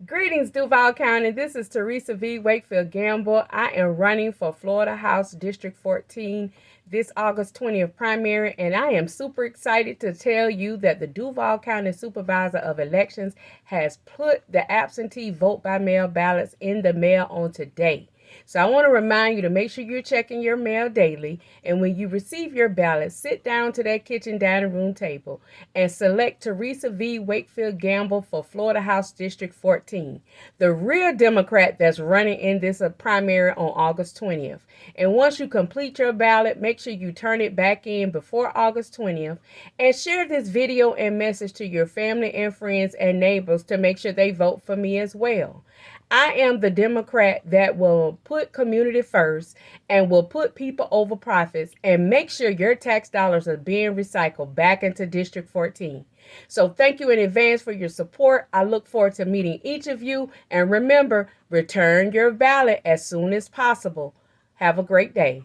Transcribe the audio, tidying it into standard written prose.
Greetings, Duval County. This is Therese V, Wakefield-Gamble. I am running for Florida House District 14 this August 20th primary, and I am super excited to tell you that the Duval County Supervisor of Elections has put the absentee vote by mail ballots in the mail on today. So I want to remind you to make sure you're checking your mail daily. And when you receive your ballot, sit down to that kitchen dining room table and select Therese V. Wakefield-Gamble for Florida House District 14, the real Democrat that's running in this primary on August 20th. And once you complete your ballot, make sure you turn it back in before August 20th and share this video and message to your family and friends and neighbors to make sure they vote for me as well. I am the Democrat that will put community first and will put people over profits and make sure your tax dollars are being recycled back into District 14. So thank you in advance for your support. I look forward to meeting each of you. And remember, return your ballot as soon as possible. Have a great day.